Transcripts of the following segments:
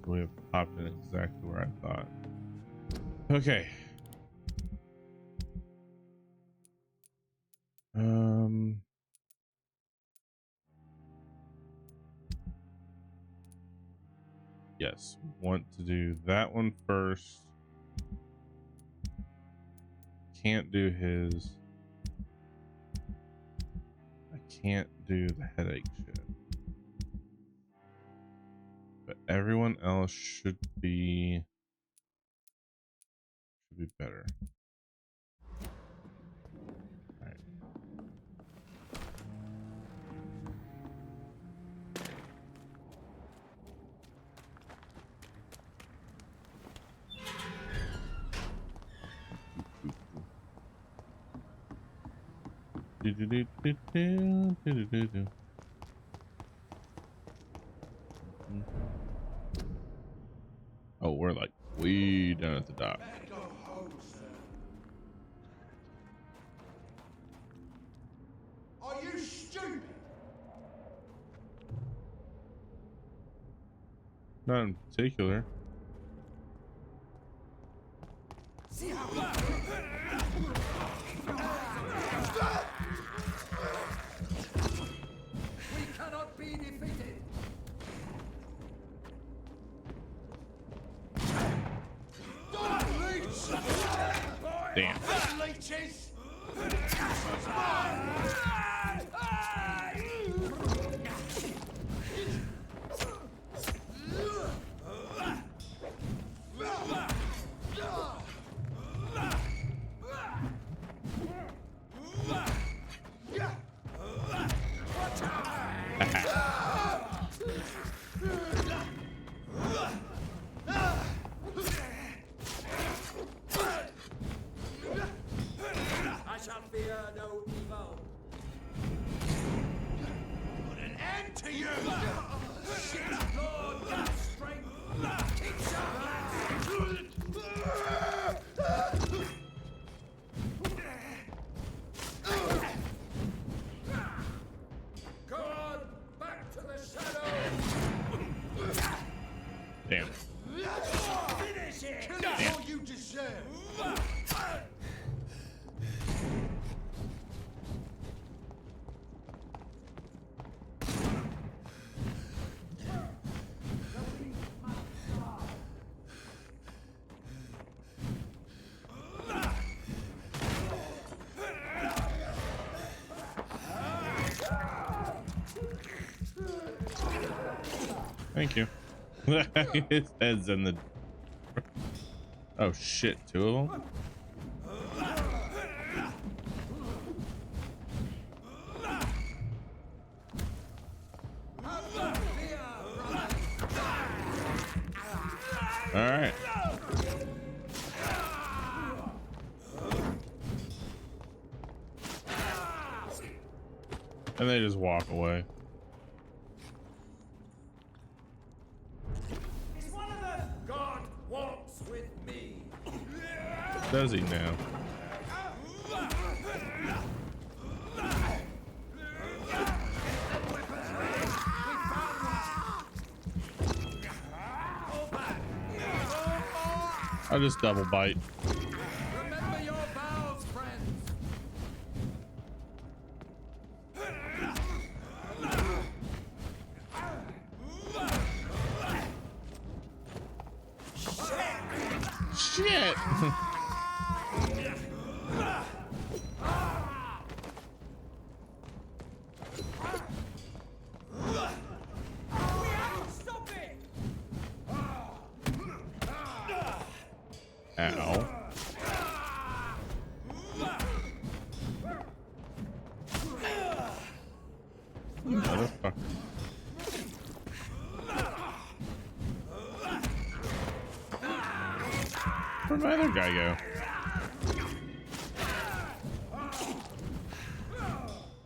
We have popped in exactly where I thought. Okay. Yes, want to do that one first. Can't do his. I can't do the headache shit. But everyone else should be better. All right. Oh, we're like way down at the dock. Are you stupid? Not in particular. See how we cannot be defeated. Don't leech! Damn. Leeches! I shall fear no evil. Put an end to you! Shit, Lord, that strength! Kick some Go on, back to the shadow! Damn. Finish it! Kill all you deserve! Thank you. His head's in the. Oh shit, two of them? All right. And they just walk away. It's one of them! God walks with me! Does he now? I'll just double bite. Remember your vows, friends! Shit! Stop it! Ow. Motherfucker. Where'd my other guy go?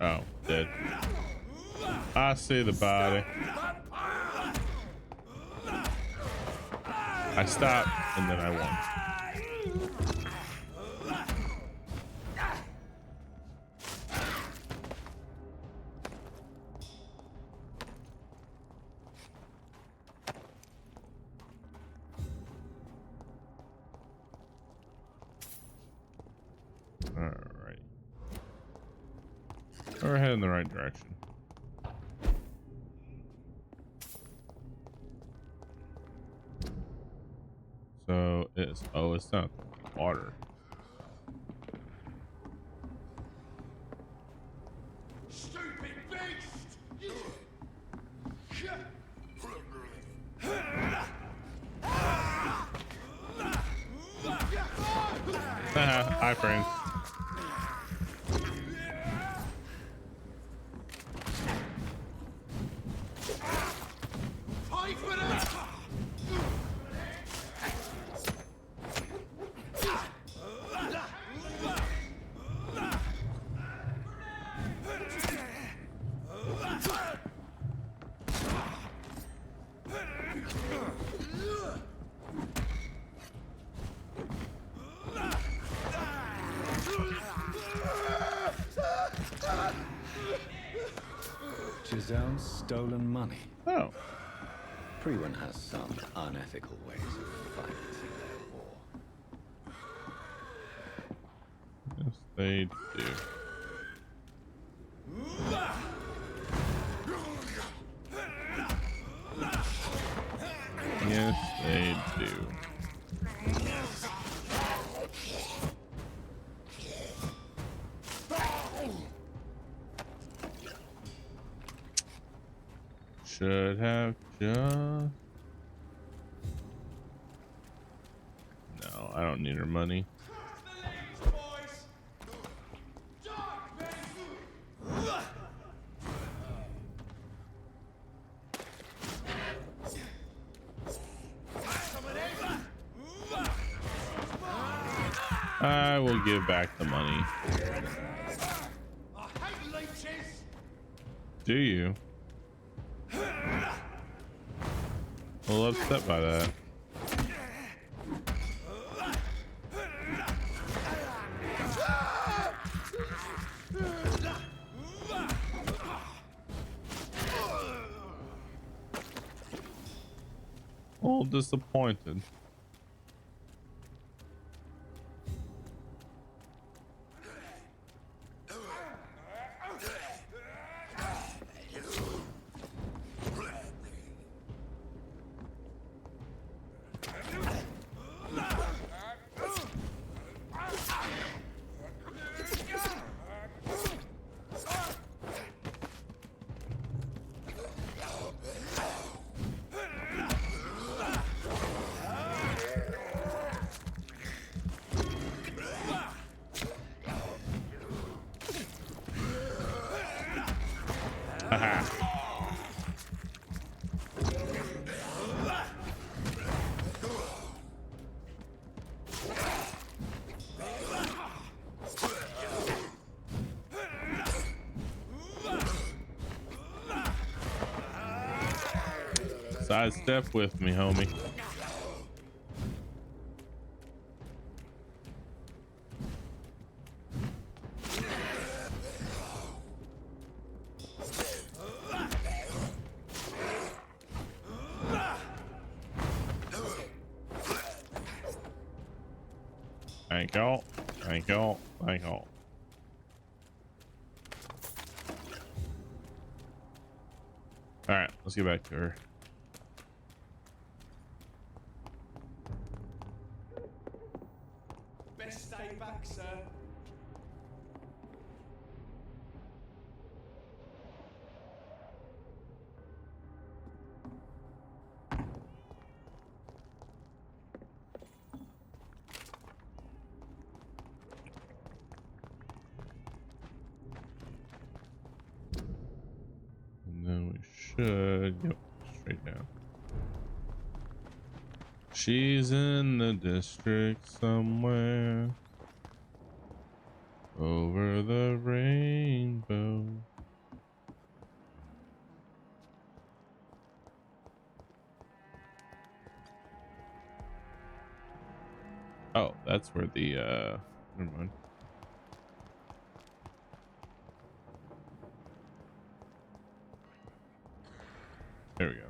Oh, dead. I see the body. I stopped and then I won. Alright. We're heading in the right direction. So it's not water. Stupid beast! Hi, friend. Fight for it! Giselle's stolen money. Oh, Priwen has some unethical ways of financing their war. yes, they do. Yes, they do. Should have just... No, I don't need her money. I will give back the money. I hate leeches! Do you? A little upset by that. A little disappointed. Haha. Sidestep with me, homie. Thank y'all. Thank y'all. Thank y'all. All right, let's get back to her. Best stay back, sir. And then we should go straight down. She's in the district somewhere over the rainbow. Oh, that's where the never mind. There we go.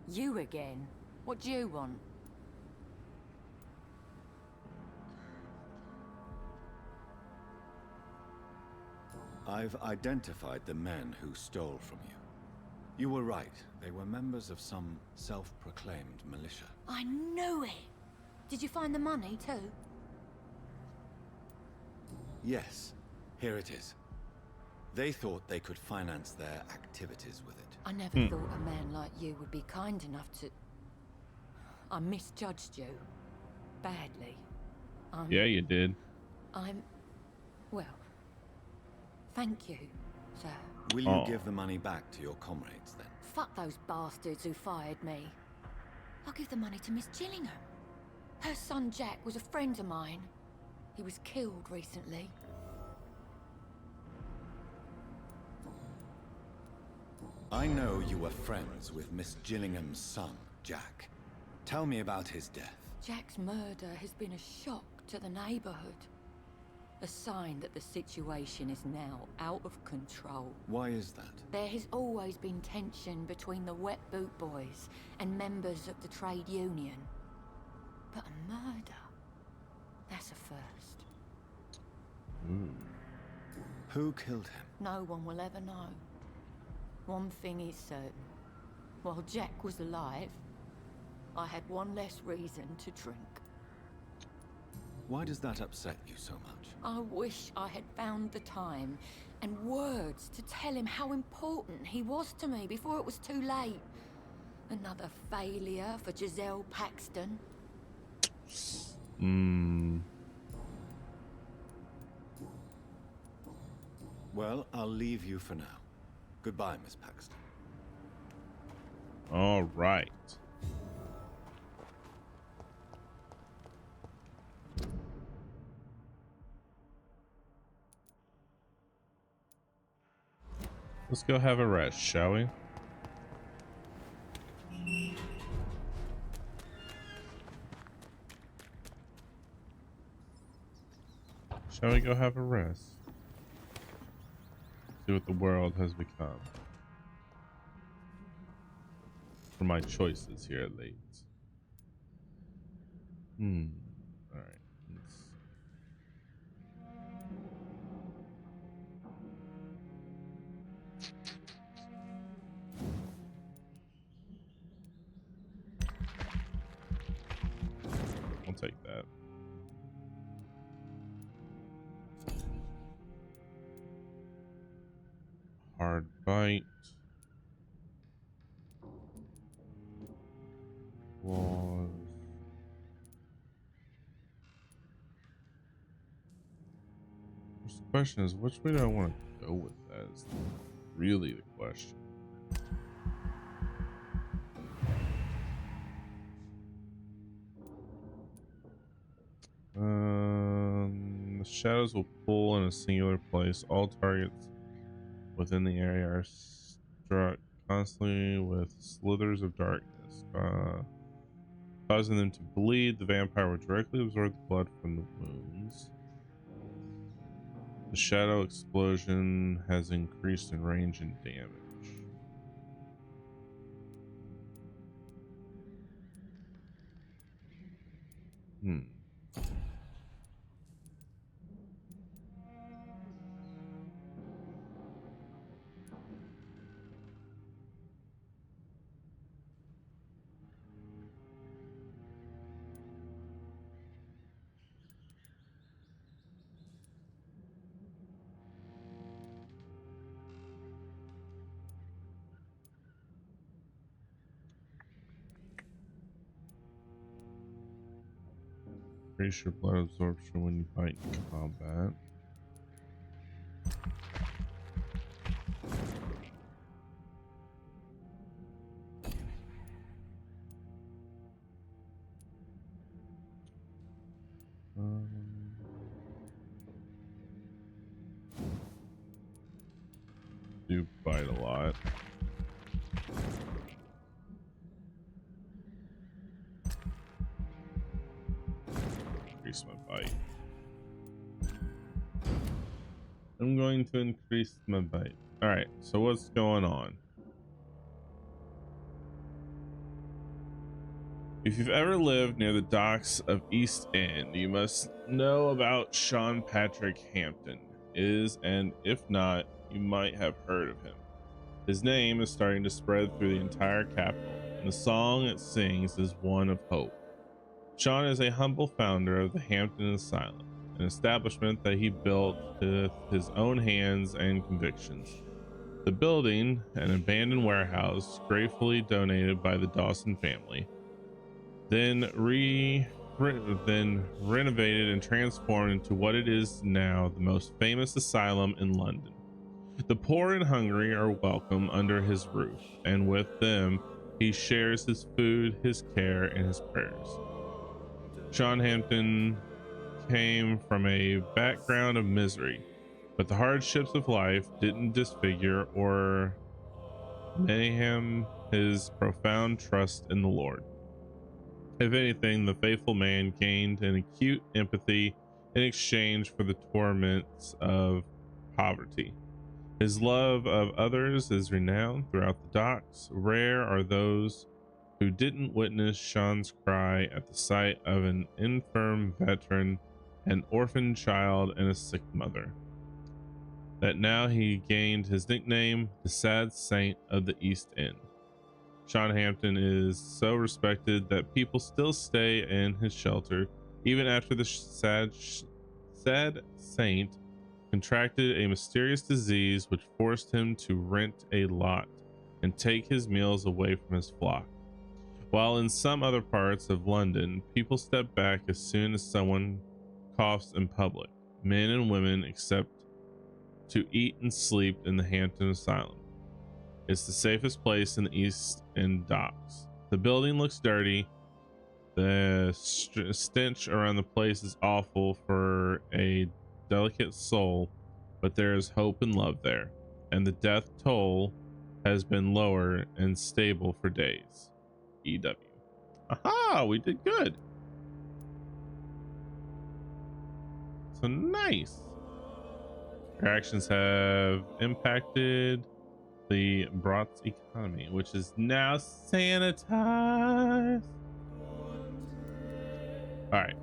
You again? What do you want? I've identified the men who stole from you. You were right. They were members of some self-proclaimed militia. I knew it! Did you find the money too? Yes, here it is. They thought they could finance their activities with it. I never thought a man like you would be kind enough to... I misjudged you. Badly. Yeah, you did. Well, thank you, sir. Will you give the money back to your comrades, then? Fuck those bastards who fired me. I'll give the money to Miss Gillingham. Her son Jack was a friend of mine. He was killed recently. I know you were friends with Miss Gillingham's son, Jack. Tell me about his death. Jack's murder has been a shock to the neighborhood. A sign that the situation is now out of control. Why is that? There has always been tension between the Wet Boot Boys and members of the trade union. But a murder? That's a first. Who killed him? No one will ever know. One thing is certain. While Jack was alive, I had one less reason to drink. Why does that upset you so much? I wish I had found the time and words to tell him how important he was to me before it was too late. Another failure for Giselle Paxton. Well, I'll leave you for now. Goodbye, Miss Paxton. All right. Let's go have a rest, shall we? Shall we go have a rest? See what the world has become. For my choices here late. Alright. I'll take that. Hard bite. Was the question is, which way do I want to go with that? Is really the question. The shadows will pull in a singular place. All targets within the area are struck constantly with slithers of darkness, causing them to bleed. The vampire will directly absorb the blood from the wounds. The shadow explosion has increased in range and damage. Increase your blood absorption when you fight in combat. Do bite a lot. Increase my bite. I'm going to increase my bite. All right, so what's going on? If you've ever lived near the docks of East End, you must know about Sean Patrick Hampton. is, and if not, you might have heard of him. His name is starting to spread through the entire capital, and the song it sings is one of hope. Sean is a humble founder of the Hampton Asylum, an establishment that he built with his own hands and convictions. The building, an abandoned warehouse gratefully donated by the Dawson family, then renovated and transformed into what it is now, the most famous asylum in London. The poor and hungry are welcome under his roof, and with them he shares his food, his care, and his prayers. Sean Hampton came from a background of misery, but the hardships of life didn't disfigure or mayhem his profound trust in the Lord. If anything, the faithful man gained an acute empathy in exchange for the torments of poverty. His love of others is renowned throughout the docks. Rare are those who didn't witness Sean's cry at the sight of an infirm veteran, an orphan child, and a sick mother. That now he gained his nickname, the Sad Saint of the East End. Sean Hampton is so respected that people still stay in his shelter even after the sad saint contracted a mysterious disease which forced him to rent a lot and take his meals away from his flock. While in some other parts of London, people step back as soon as someone coughs in public, men and women accept to eat and sleep in the Hampton Asylum. It's the safest place in the East End docks. The building looks dirty. The stench around the place is awful for a delicate soul, but there is hope and love there, and the death toll has been lower and stable for days. EW. Aha, we did good. So nice. Our actions have impacted the Brat's economy, which is now sanitized. All right.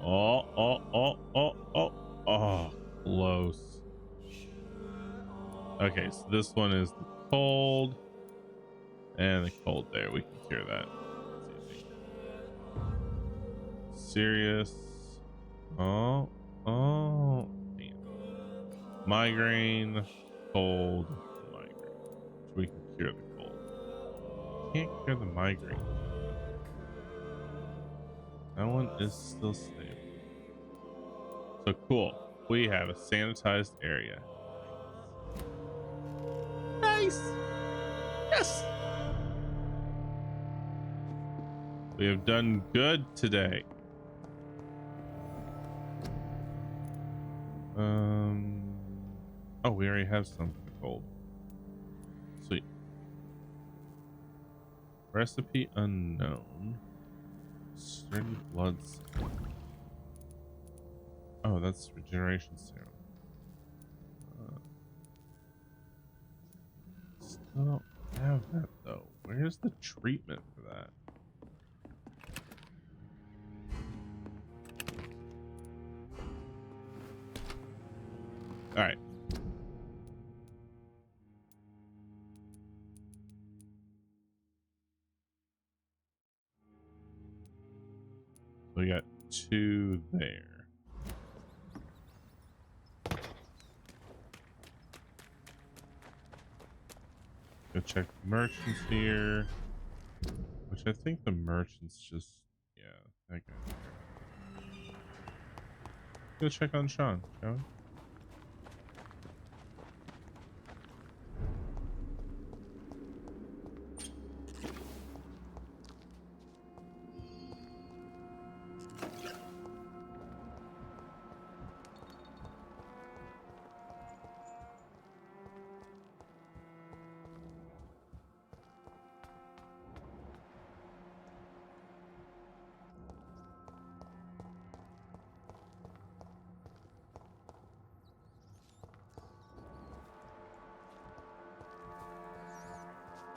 Oh, close. Okay, so this one is the cold and the cold there. We can cure that. That's easy. Serious. Oh, damn. Migraine, cold, migraine. So we can cure the cold. Can't cure the migraine. That one is still stable. So cool. We have a sanitized area. Nice. Yes. We have done good today. Oh, we already have some for the cold. Sweet. Recipe unknown. Sturdy blood cell. Oh, that's regeneration serum. Still don't have that though. Where's the treatment for that? All right. We got 2 there. Go check the merchants here, which I think the merchants just, yeah, that guy there. Go check on Sean, shall we?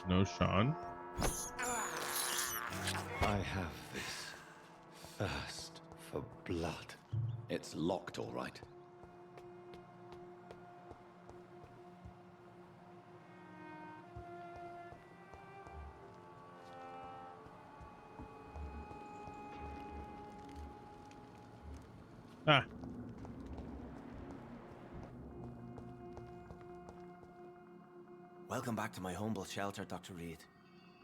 No Sean. I have this thirst for blood. It's locked, all right. Ah, Welcome back to my humble shelter, Dr. Reed.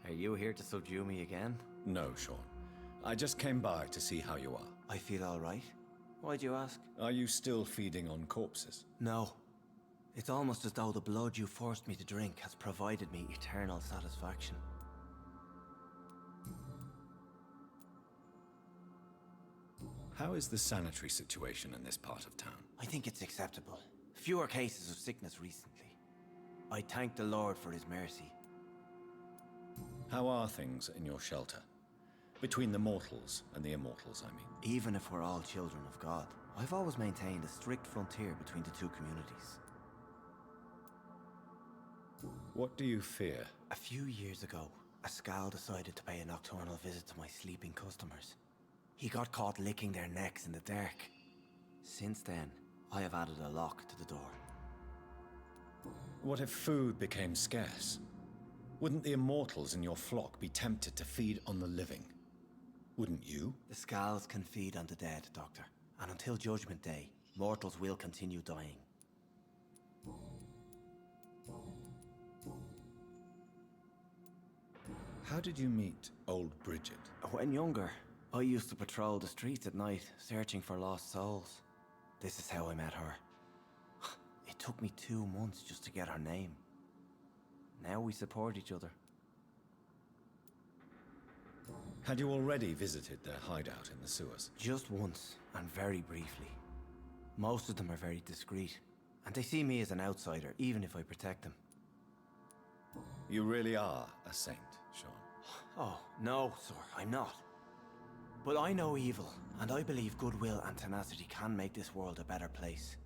Are you here to subdue me again? No, Sean. I just came by to see how you are. I feel all right. Why'd you ask? Are you still feeding on corpses? No. It's almost as though the blood you forced me to drink has provided me eternal satisfaction. How is the sanitary situation in this part of town? I think it's acceptable. Fewer cases of sickness recently. I thank the Lord for his mercy. How are things in your shelter? Between the mortals and the immortals, I mean. Even if we're all children of God, I've always maintained a strict frontier between the two communities. What do you fear? A few years ago, a Skal decided to pay a nocturnal visit to my sleeping customers. He got caught licking their necks in the dark. Since then, I have added a lock to the door. What if food became scarce? Wouldn't the immortals in your flock be tempted to feed on the living? Wouldn't you? The Skals can feed on the dead, Doctor. And until Judgment Day, mortals will continue dying. How did you meet old Bridget? When younger, I used to patrol the streets at night, searching for lost souls. This is how I met her. It took me 2 months just to get her name. Now we support each other. Had you already visited their hideout in the sewers? Just once, and very briefly. Most of them are very discreet, and they see me as an outsider, even if I protect them. You really are a saint, Sean. Oh, no, sir, I'm not. But I know evil, and I believe goodwill and tenacity can make this world a better place.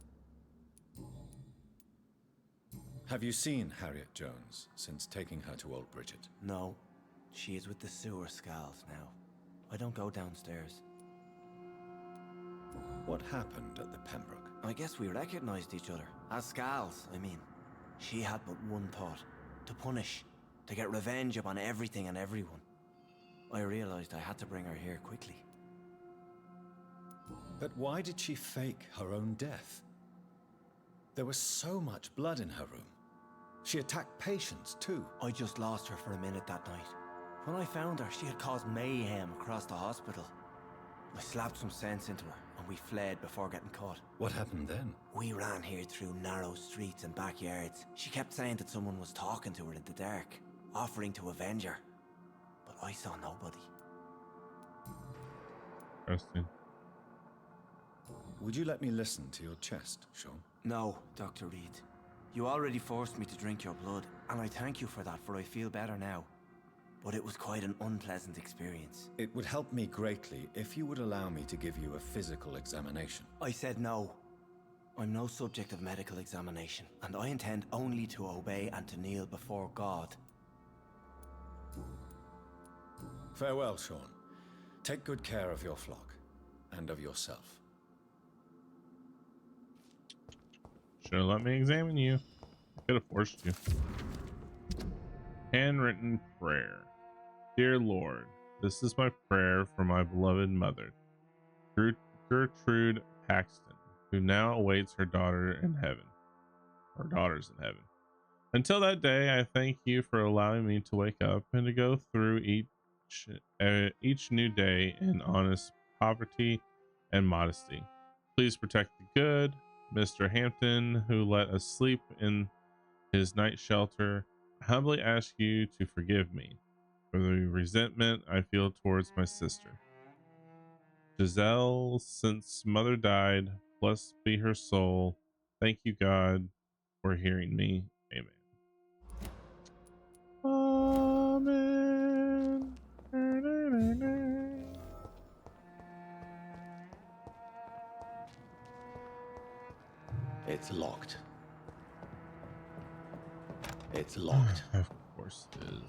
Have you seen Harriet Jones since taking her to old Bridget? No, she is with the sewer Skals now. I don't go downstairs. What happened at the Pembroke? I guess we recognized each other. As Skals, I mean. She had but one thought. To punish. To get revenge upon everything and everyone. I realized I had to bring her here quickly. But why did she fake her own death? There was so much blood in her room. She attacked patients, too. I just lost her for a minute that night. When I found her, she had caused mayhem across the hospital. I slapped some sense into her, and we fled before getting caught. What happened then? We ran here through narrow streets and backyards. She kept saying that someone was talking to her in the dark, offering to avenge her. But I saw nobody. interesting. Would you let me listen to your chest, Sean? No, Dr. Reed. You already forced me to drink your blood, and I thank you for that, for I feel better now. But it was quite an unpleasant experience. It would help me greatly if you would allow me to give you a physical examination. I said no. I'm no subject of medical examination, and I intend only to obey and to kneel before God. Farewell, Sean. Take good care of your flock, and of yourself. Should have let me examine you. I could have forced you. Handwritten prayer. Dear Lord, this is my prayer for my beloved mother, Gertrude Paxton, who now awaits her daughter in heaven. Her daughters in heaven. Until that day, I thank you for allowing me to wake up and to go through each new day in honest poverty and modesty. Please protect the good, Mr. Hampton, who let us sleep in his night shelter. I humbly ask you to forgive me for the resentment I feel towards my sister. Giselle, since mother died, blessed be her soul. Thank you, God, for hearing me. Amen. Amen. It's locked. It's locked. Of course it is.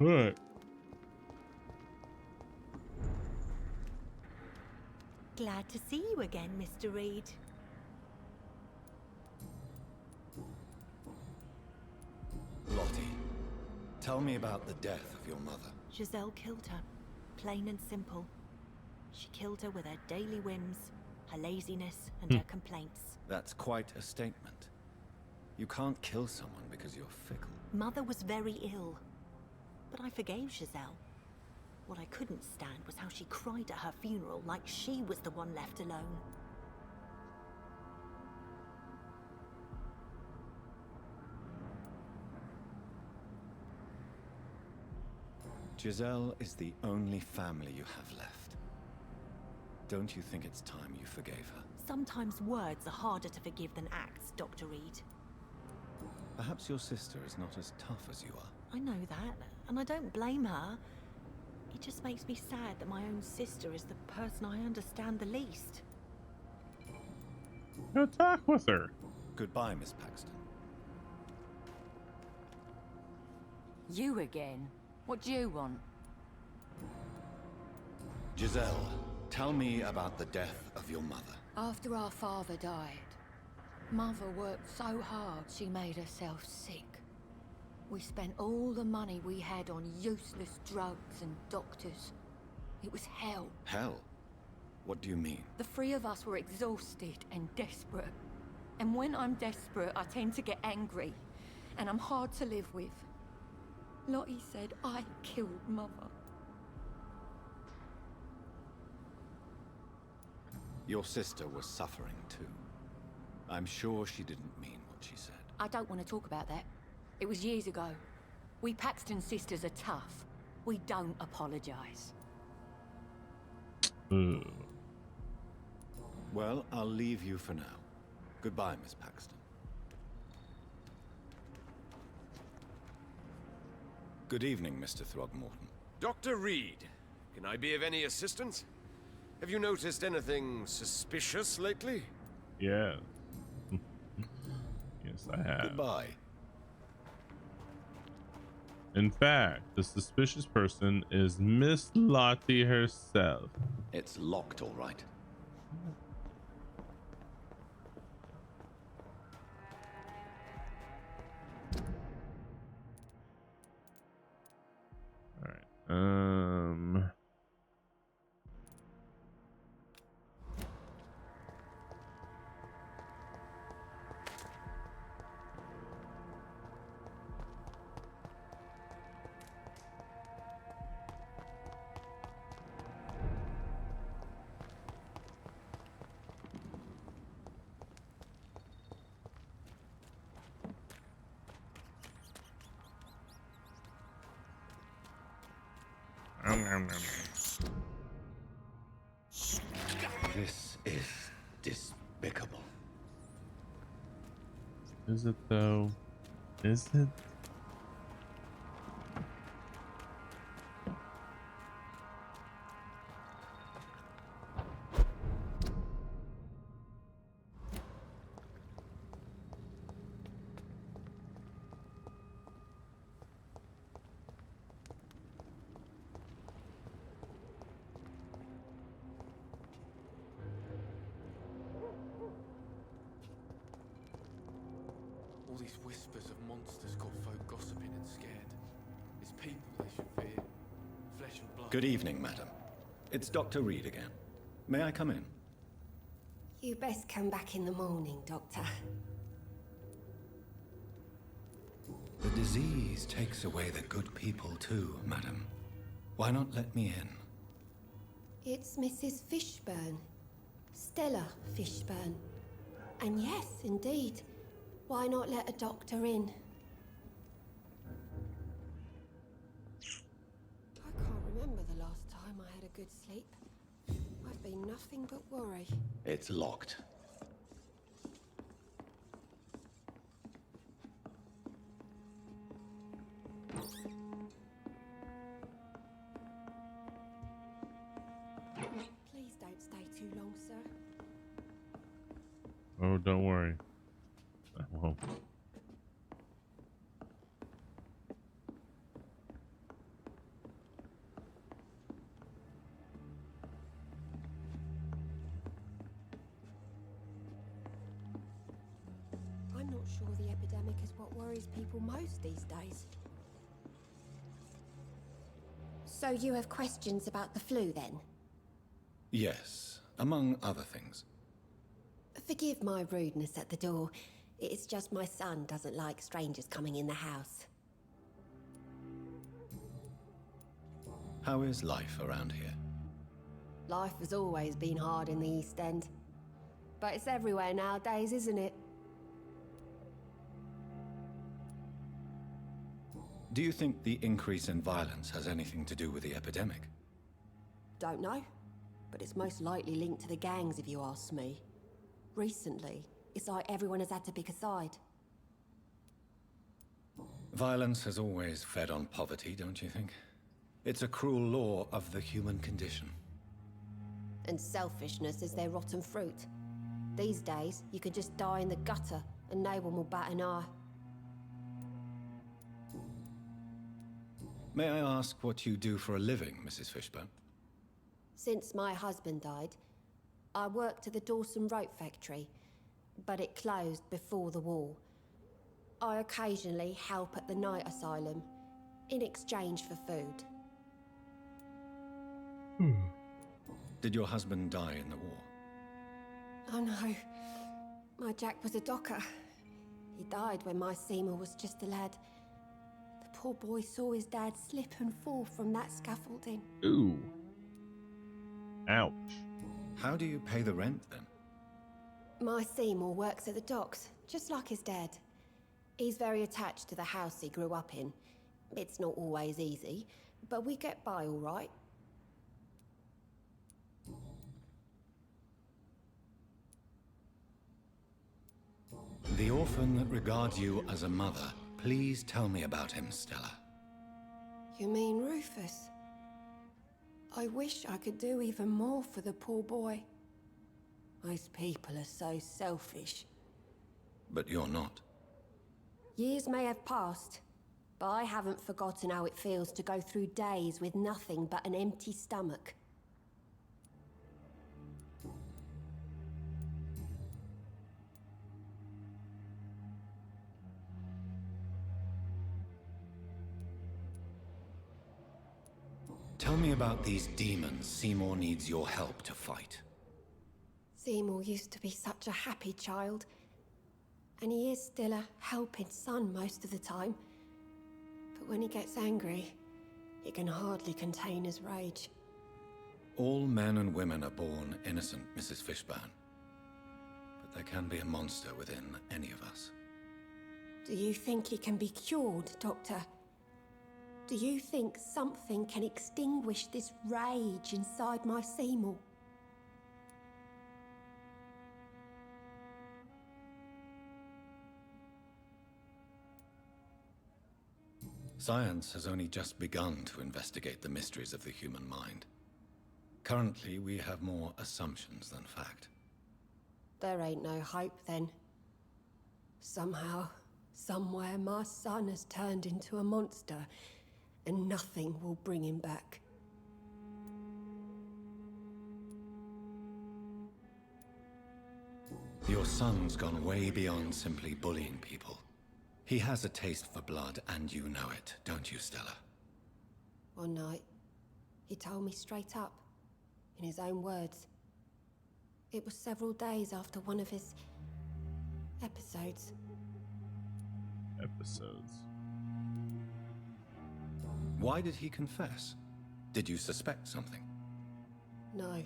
Alright. Glad to see you again, Mr. Reed. Lottie, tell me about the death of your mother. Giselle killed her. Plain and simple. She killed her with her daily whims, her laziness, and her complaints. That's quite a statement. You can't kill someone because you're fickle. Mother was very ill, but I forgave Giselle. What I couldn't stand was how she cried at her funeral like she was the one left alone. Giselle is the only family you have left. Don't you think it's time you forgave her? Sometimes words are harder to forgive than acts, Dr. Reed. Perhaps your sister is not as tough as you are. I know that, and I don't blame her. It just makes me sad that my own sister is the person I understand the least. Go talk with her. Goodbye, Miss Paxton. You again? What do you want? Giselle, tell me about the death of your mother. After our father died, Mother worked so hard she made herself sick. We spent all the money we had on useless drugs and doctors. It was hell. Hell? What do you mean? The three of us were exhausted and desperate. And when I'm desperate, I tend to get angry. And I'm hard to live with. Lottie said I killed Mother. Your sister was suffering too. I'm sure she didn't mean what she said. I don't want to talk about that. It was years ago. We Paxton sisters are tough. We don't apologize. Well, I'll leave you for now. Goodbye, Miss Paxton. Good evening, Mr. Throgmorton. Dr. Reed, can I be of any assistance? Have you noticed anything suspicious lately? Yeah. Yes, I have. Goodbye. In fact, the suspicious person is Miss Lottie herself. It's locked, all right. All right. This is despicable. Is it though? Is it? All these whispers of monsters got folk gossiping and scared. It's people they should fear. Flesh and blood. Good evening, madam. It's Dr. Reed again. May I come in? You best come back in the morning, Doctor. The disease takes away the good people too, madam. Why not let me in? It's Mrs. Fishburne. Stella Fishburne. And yes, indeed. Why not let a doctor in? I can't remember the last time I had a good sleep. I've been nothing but worry. It's locked. Please don't stay too long, sir. Oh, don't worry. I won't. not sure the epidemic is what worries people most these days. So you have questions about the flu, then? Yes, among other things. Forgive my rudeness at the door. It's just my son doesn't like strangers coming in the house. How is life around here? Life has always been hard in the East End. But it's everywhere nowadays, isn't it? Do you think the increase in violence has anything to do with the epidemic? Don't know. But it's most likely linked to the gangs, if you ask me. Recently, it's like everyone has had to pick a side. Violence has always fed on poverty, don't you think? It's a cruel law of the human condition. And selfishness is their rotten fruit. These days, you could just die in the gutter and no one will bat an eye. May I ask what you do for a living, Mrs. Fishburne? Since my husband died, I worked at the Dawson Rope factory, but it closed before the war. I occasionally help at the night asylum, in exchange for food. Did your husband die in the war? Oh no, my Jack was a docker. He died when my Seymour was just a lad. The poor boy saw his dad slip and fall from that scaffolding. Ooh. Ouch. How do you pay the rent, then? My Seymour works at the docks, just like his dad. He's very attached to the house he grew up in. It's not always easy, but we get by all right. The orphan that regards you as a mother, please tell me about him, Stella. You mean Rufus? I wish I could do even more for the poor boy. Most people are so selfish. But you're not. Years may have passed, but I haven't forgotten how it feels to go through days with nothing but an empty stomach. Tell me about these demons Seymour needs your help to fight. Seymour used to be such a happy child, and he is still a helping son most of the time. But when he gets angry, he can hardly contain his rage. All men and women are born innocent, Mrs. Fishburne. But there can be a monster within any of us. Do you think he can be cured, Doctor? Do you think something can extinguish this rage inside my Seymour? Science has only just begun to investigate the mysteries of the human mind. Currently, we have more assumptions than fact. There ain't no hope, then. Somehow, somewhere, my son has turned into a monster, and nothing will bring him back. Your son's gone way beyond simply bullying people. He has a taste for blood, and you know it, don't you, Stella? One night, he told me straight up, in his own words. It was several days after one of his episodes. Why did he confess? Did you suspect something? No.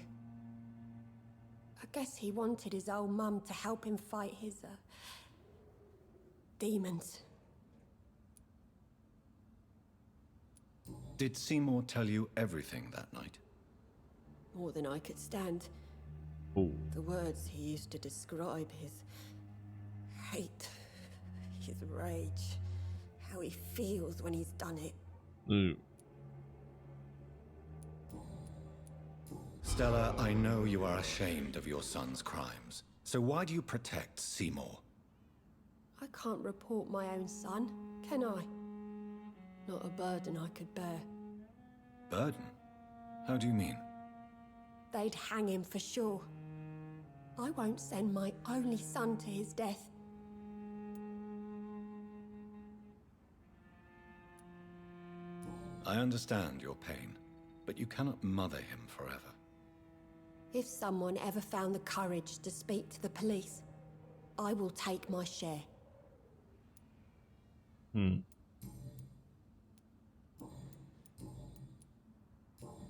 I guess he wanted his old mum to help him fight his, demons. Did Seymour tell you everything that night? More than I could stand. Ooh. The words he used to describe his hate, his rage, how he feels when he's done it. Ooh. Stella, I know you are ashamed of your son's crimes. So why do you protect Seymour? I can't report my own son, can I? Not a burden I could bear. Burden? How do you mean? They'd hang him for sure. I won't send my only son to his death. I understand your pain, but you cannot mother him forever. If someone ever found the courage to speak to the police, I will take my share.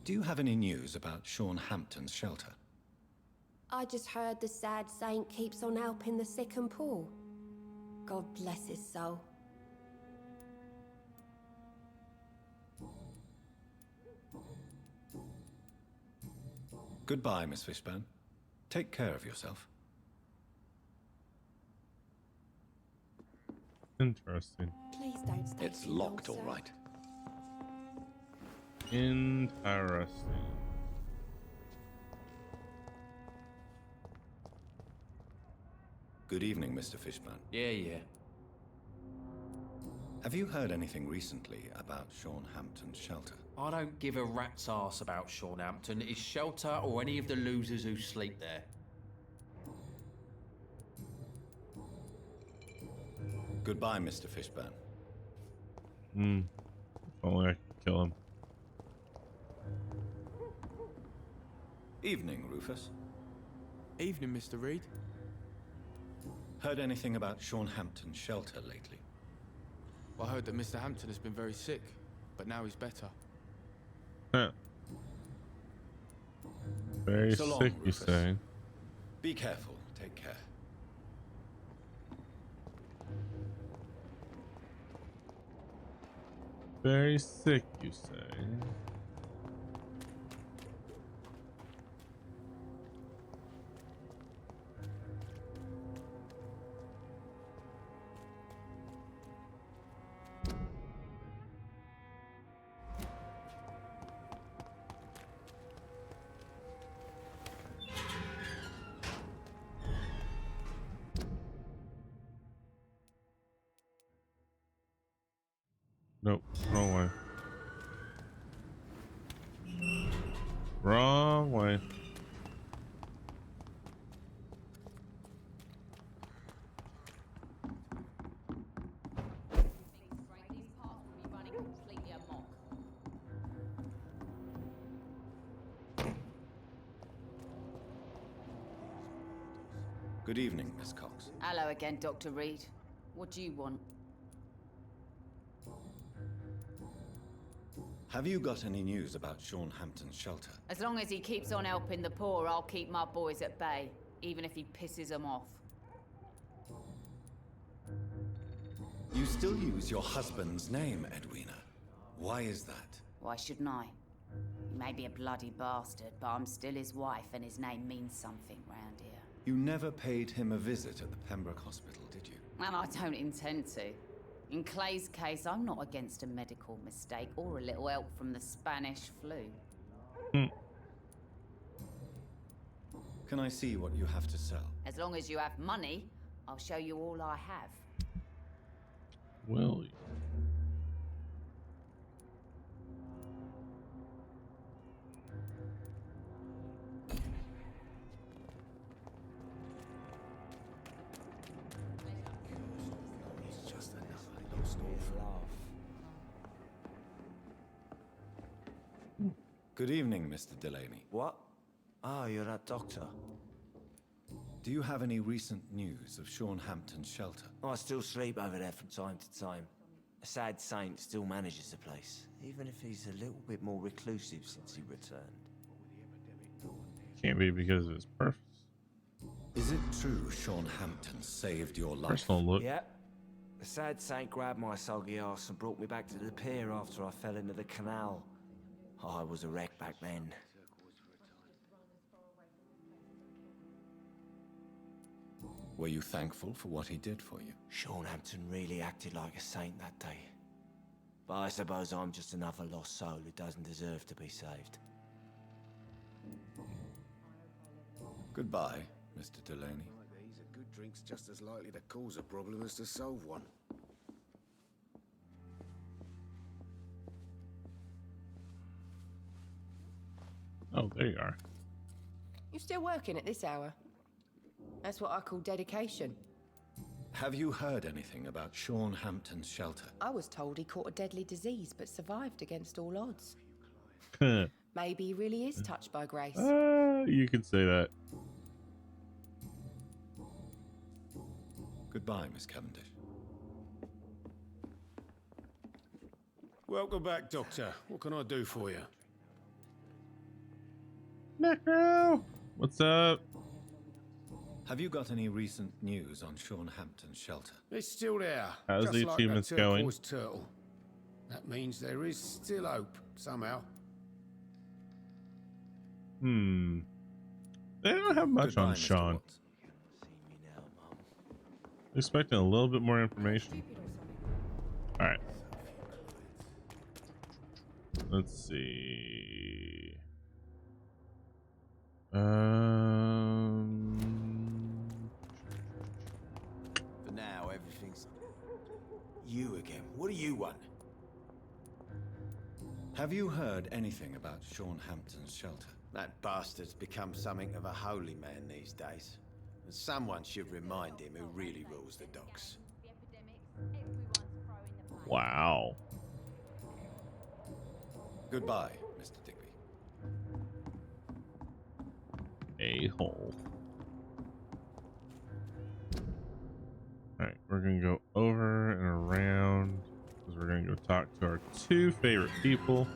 Do you have any news about Sean Hampton's shelter? I just heard the sad saint keeps on helping the sick and poor. God bless his soul. Goodbye, Miss Fishburne. Take care of yourself. Interesting. Please don't stay It's too long, locked, all sir. right. Interesting. Good evening, Mr. Fishburne. Yeah. Have you heard anything recently about Sean Hampton's shelter? I don't give a rat's ass about Sean Hampton, his shelter, or any of the losers who sleep there. Goodbye, Mr. Fishburne. If only I could kill him. Evening, Rufus. Evening, Mr. Reed. Heard anything about Sean Hampton's shelter lately? I heard that Mr. Hampton has been very sick, but now he's better. Huh. Very So long, sick, you Rufus. say? Be careful. Take care. Very sick, you say? Nope, wrong way. Wrong way. Good evening, Miss Cox. Hello again, Dr. Reed. What do you want? Have you got any news about Sean Hampton's shelter? As long as he keeps on helping the poor, I'll keep my boys at bay, even if he pisses them off. You still use your husband's name, Edwina. Why is that? Why shouldn't I? He may be a bloody bastard, but I'm still his wife, and his name means something round here. You never paid him a visit at the Pembroke Hospital, did you? And I don't intend to. In Clay's case, I'm not against a medical mistake or a little help from the Spanish flu. Can I see what you have to sell? As long as you have money, I'll show you all I have. Will you? Good evening, Mr. Delaney. What? Oh, you're that doctor. Do you have any recent news of Sean Hampton's shelter? I still sleep over there from time to time. A sad saint still manages the place, even if he's a little bit more reclusive since he returned. Can't be because of his purpose. Is it true Sean Hampton saved your life? Personal look. Yeah. The sad saint grabbed my soggy ass and brought me back to the pier after I fell into the canal. I was a wreck back then. Were you thankful for what he did for you? Sean Hampton really acted like a saint that day. But I suppose I'm just another lost soul who doesn't deserve to be saved. Goodbye, Mr. Delaney. Nowadays, a good drink's just as likely to cause a problem as to solve one. Oh, there you are. You still working at this hour? That's what I call dedication. Have you heard anything about Sean Hampton's shelter? I was told he caught a deadly disease but survived against all odds. Huh. Maybe he really is touched by grace. You could say that. Goodbye, Miss Cavendish. Welcome back, Doctor. What can I do for you? Necro! What's up? Have you got any recent news on Sean Hampton's shelter? It's still there. How's just the like achievements that going? turquoise turtle. That means there is still hope, somehow. They don't have much Goodbye, on Mr. Sean. Watts. Expecting a little bit more information. Alright. Let's see. For now, everything's... You again. What do you want? Have you heard anything about Sean Hampton's shelter? That bastard's become something of a holy man these days. And someone should remind him who really rules the docks. Wow. Goodbye, Mr. Digby. A-hole. Alright, we're gonna go over and around because we're gonna go talk to our two favorite people.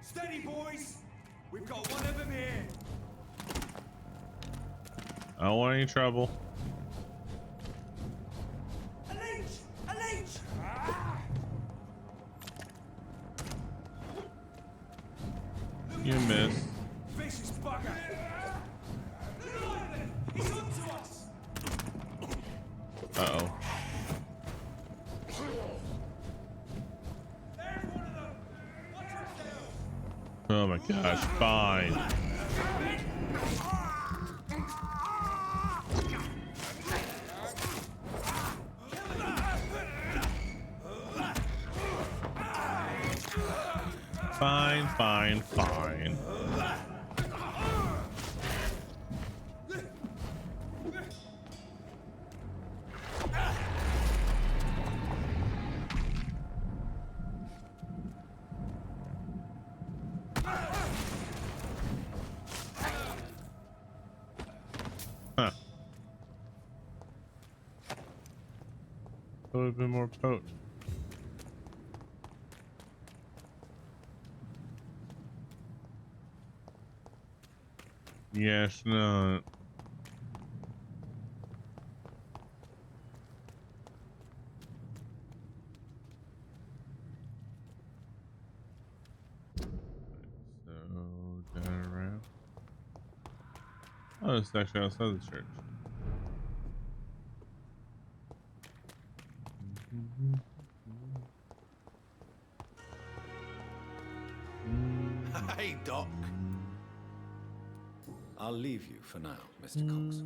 Steady, boys! We've got one of them here! I don't want any trouble. A leech! A leech! Ah! You missed. Vicious bugger! Look at him! He's onto us! Uh-oh. There's one of them! Watch yourself! Oh my gosh, fine. Fine, fine, fine. Huh. That would have been more potent. Yes, no. So, down around. Oh, it's actually outside the church. Hey, Doc. I'll leave you for now, Mr. Cox.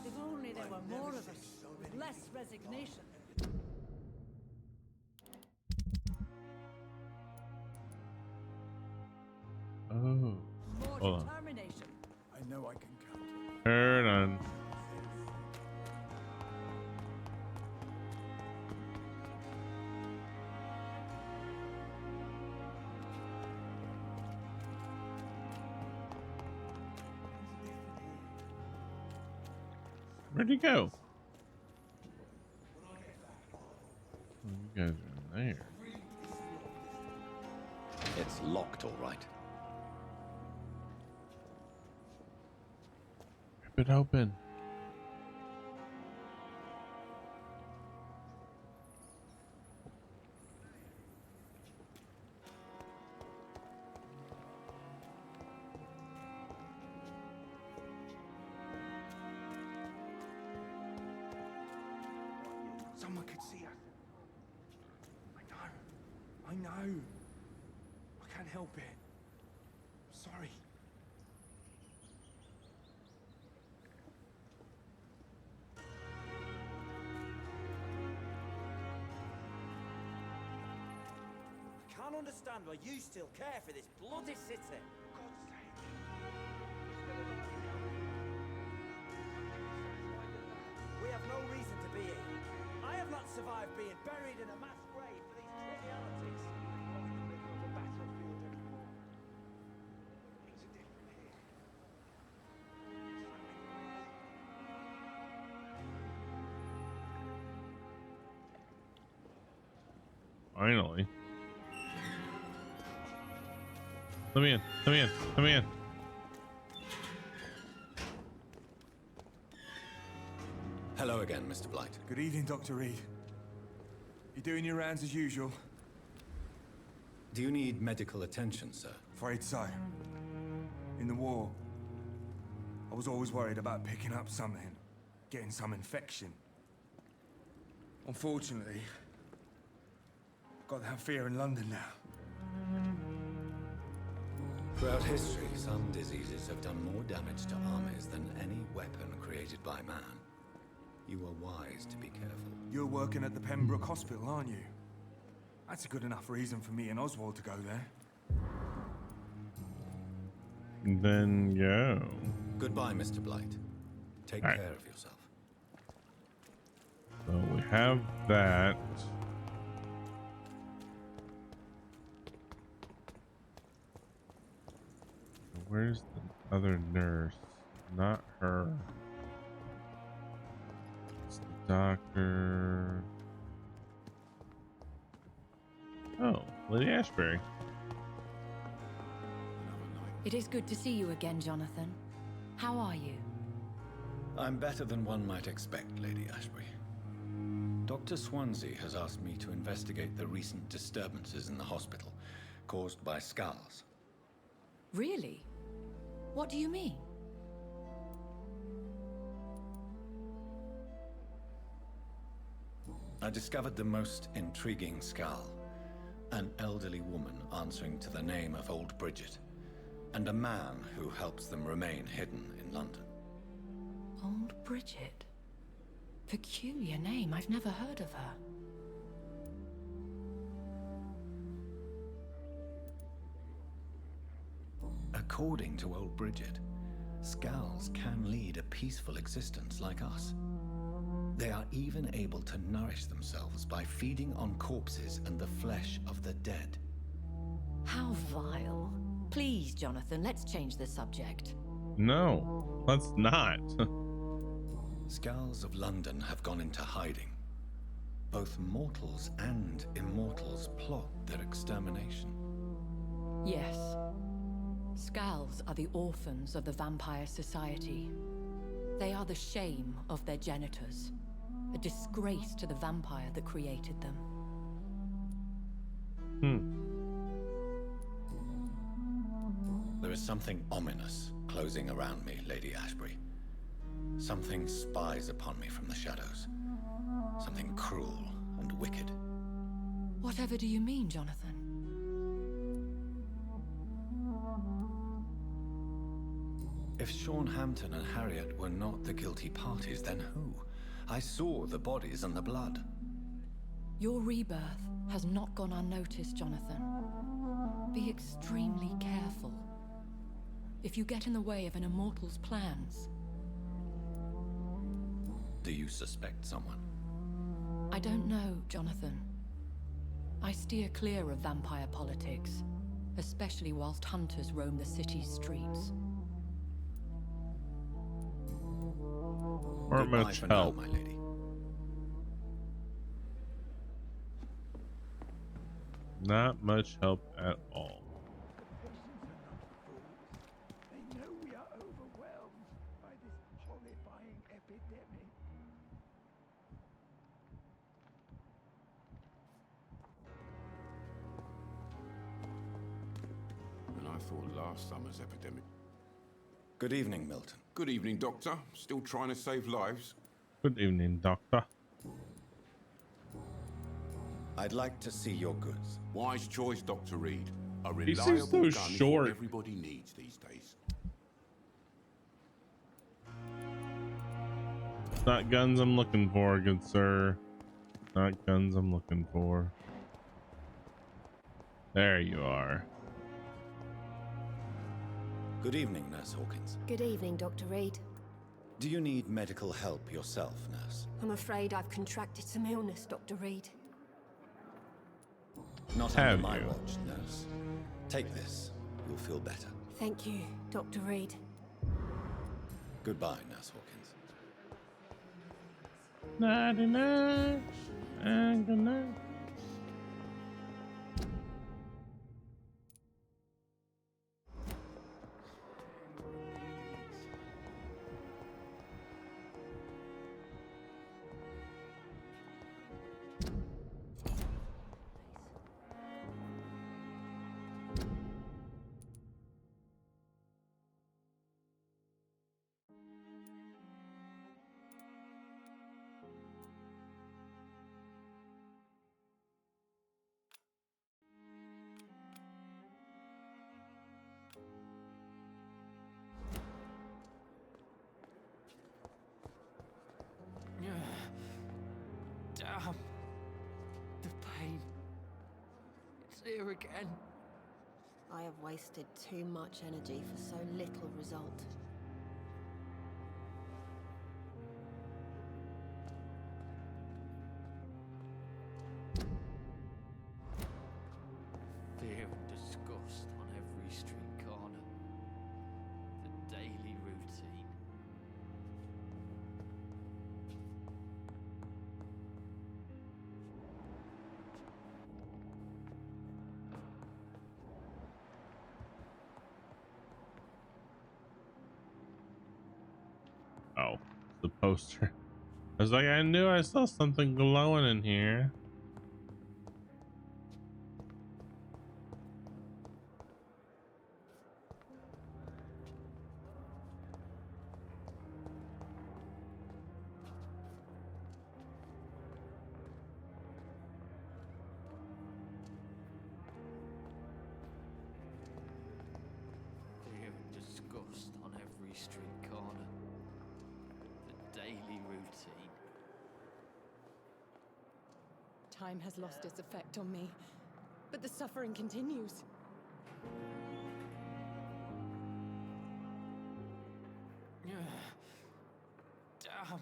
If only there were more of us, with less resignation. Oh. More Hold on. determination. I know I can count. Turn on. Where'd he go? Oh, you guys are in there. It's locked, all right. Rip it open. Someone could see us. know. I can't help it. Sorry. I can't understand why you still care for this bloody city. For God's sake. We have no reason to be here. I have not survived being buried in a mass grave for these trivialities. We're not in the middle of a battlefield anymore. Things are different here. Finally. Let me in. Let me in. Let me in. Hello again, Mr. Blight. Good evening, Dr. Reed. You doing your rounds as usual? Do you need medical attention, sir? Afraid so. In the war, I was always worried about picking up something, getting some infection. Unfortunately, I've got that fear in London now. Throughout history, some diseases have done more damage to armies than any weapon created by man. You are wise to be careful. You're working at the Pembroke Hospital, aren't you? That's a good enough reason for me and Oswald to go there. Then go. Goodbye, Mr. Blight. Take All right. care of yourself. So we have that. Where's the other nurse? Not her. It's the doctor. Oh, Lady Ashbury. It is good to see you again, Jonathan. How are you? I'm better than one might expect, Lady Ashbury. Dr. Swansea has asked me to investigate the recent disturbances in the hospital caused by skulls. Really? What do you mean? I discovered the most intriguing skull. An elderly woman answering to the name of Old Bridget, and a man who helps them remain hidden in London. Old Bridget? Peculiar name, I've never heard of her. According to Old Bridget, skulls can lead a peaceful existence like us. They are even able to nourish themselves by feeding on corpses and the flesh of the dead. How vile. Please, Jonathan, let's change the subject. No, let's not. Skulls of London have gone into hiding. Both mortals and immortals plot their extermination. Yes. Skulls are the orphans of the Vampire Society. They are the shame of their genitors, a disgrace to the vampire that created them. There is something ominous closing around me, Lady Ashbury. Something spies upon me from the shadows. Something cruel and wicked. Whatever do you mean, Jonathan? If Sean Hampton and Harriet were not the guilty parties, then who? I saw the bodies and the blood. Your rebirth has not gone unnoticed, Jonathan. Be extremely careful. If you get in the way of an immortal's plans... Do you suspect someone? I don't know, Jonathan. I steer clear of vampire politics, especially whilst hunters roam the city's streets. Or much help. Now, my lady. Not much help at all. They know we are overwhelmed by this horrifying epidemic. And I thought last summer's epidemic. Good evening, Milton. Good evening, Doctor. Still trying to save lives? Good evening, Doctor. I'd like to see your goods. Wise choice, Dr. Reed. A He seems reliable so gun is short. what everybody needs these days. Not guns I'm looking for, good sir. Not guns I'm looking for. There you are. Good evening, Nurse Hawkins. Good evening, Dr. Reed. Do you need medical help yourself, Nurse? I'm afraid I've contracted some illness, Dr. Reed. Not Have under my you? watch, Nurse. Take this. You'll feel better. Thank you, Dr. Reed. Goodbye, Nurse Hawkins. Nighty night and good night. Damn. The pain. It's here again. I have wasted too much energy for so little result. Fear and disgust on every street corner. The daily routine. Oh, the poster. I was like, I knew I saw something glowing in here. Fear and disgust on every street corner. The daily routine. Time has lost its effect on me, but the suffering continues. Damn.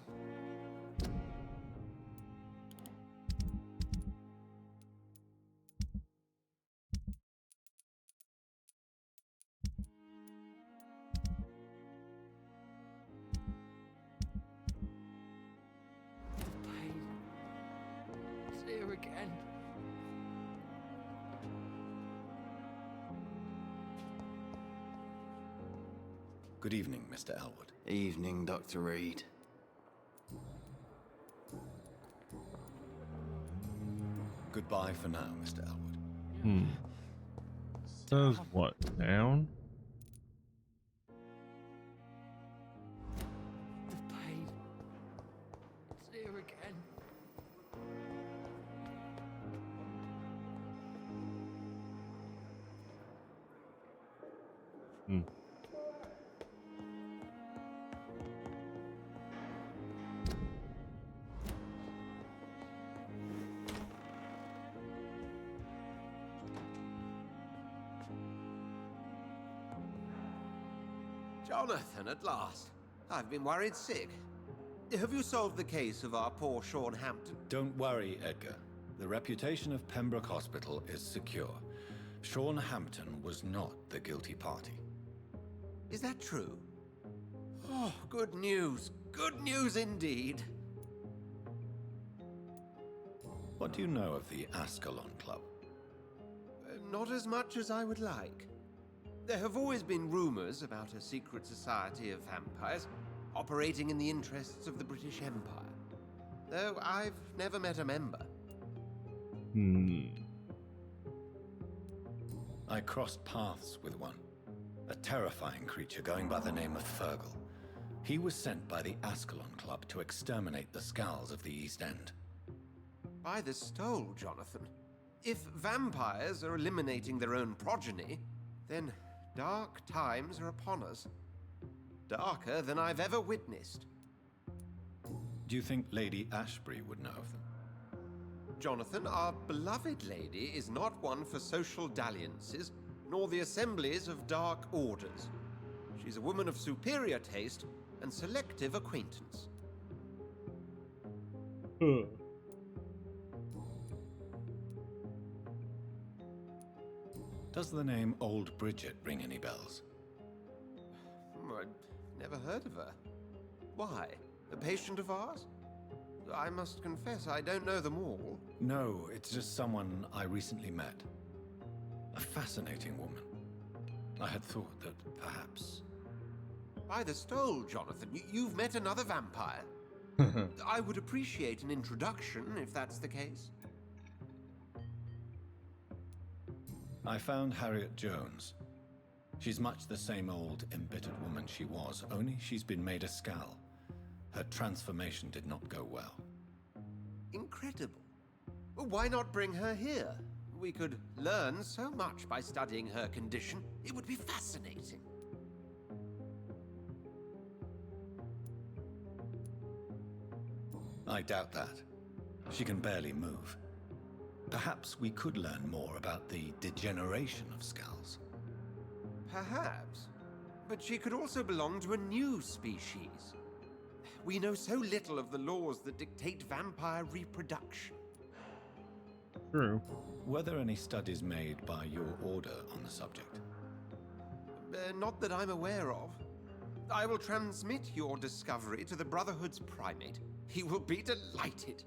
The pain. It's here again. Good evening, Mr. Elwood. Evening, Dr. Reed. Goodbye for now, Mr. Elwood. Says what? Down? The pain. It's here again. Jonathan, at last. I've been worried sick. Have you solved the case of our poor Sean Hampton? Don't worry, Edgar. The reputation of Pembroke Hospital is secure. Sean Hampton was not the guilty party. Is that true? Oh, good news. Good news indeed. What do you know of the Ascalon Club? Not as much as I would like. There have always been rumors about a secret society of vampires operating in the interests of the British Empire, though I've never met a member. I crossed paths with one. A terrifying creature going by the name of Fergal. He was sent by the Ascalon Club to exterminate the Scowls of the East End. By the stole, Jonathan. If vampires are eliminating their own progeny, then dark times are upon us. Darker than I've ever witnessed. Do you think Lady Ashbury would know of them? Jonathan, our beloved lady is not one for social dalliances, nor the assemblies of dark orders. She's a woman of superior taste and selective acquaintance. Does the name Old Bridget ring any bells? I'd never heard of her. Why? A patient of ours? I must confess, I don't know them all. No, it's just someone I recently met. A fascinating woman. I had thought that perhaps... By the stole, Jonathan, you've met another vampire. I would appreciate an introduction, if that's the case. I found Harriet Jones. She's much the same old, embittered woman she was, only she's been made a Skal. Her transformation did not go well. Incredible. Why not bring her here? We could learn so much by studying her condition. It would be fascinating. I doubt that. She can barely move. Perhaps we could learn more about the degeneration of Skals. Perhaps. But she could also belong to a new species. We know so little of the laws that dictate vampire reproduction. True. Were there any studies made by your order on the subject? Not that I'm aware of. I will transmit your discovery to the Brotherhood's primate. He will be delighted.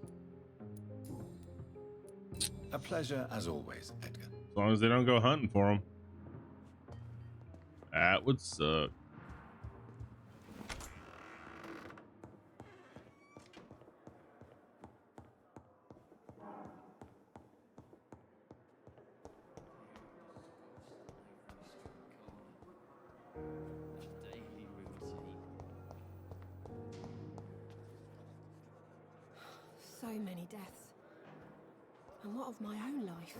A pleasure as always, Edgar. As long as they don't go hunting for him. That would suck. So many deaths. And what of my own life?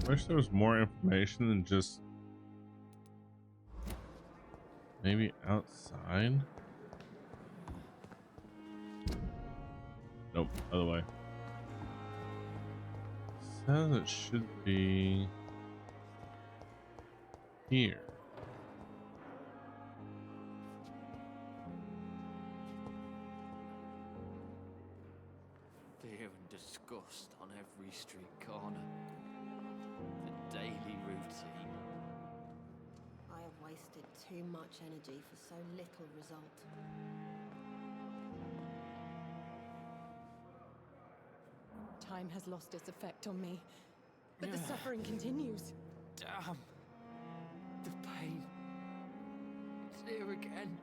I wish there was more information than just maybe outside. Nope, other way. Says it should be here. Fear and disgust on every street corner. The daily routine. I have wasted too much energy for so little result. Time has lost its effect on me, but the suffering continues. Damn. The pain. It's here again.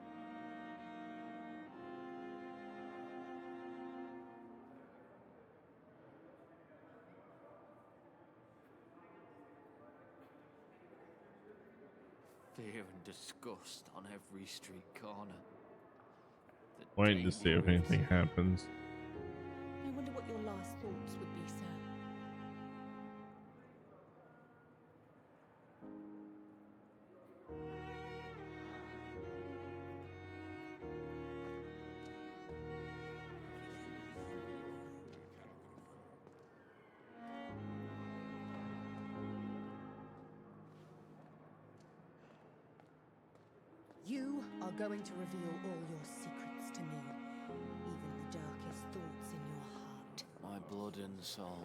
Fear and disgust on every street corner. The Waiting to see if anything happens. I wonder what your last thoughts would be, sir. You are going to reveal all your secrets to me, even the darkest thoughts in your heart. My blood and soul.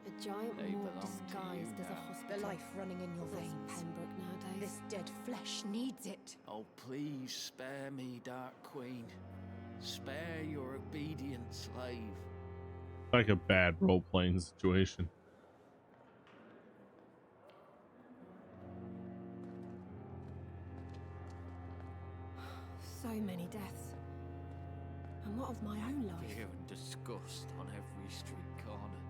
A giant They morgue belong to disguised you as a now. hospital. The life running in your This veins. Pembroke nowadays. This dead flesh needs it. Oh, please spare me, Dark Queen. Spare your obedient slave. Like a bad role-playing situation. So many deaths. And what of my own life? Fear and disgust on every street corner.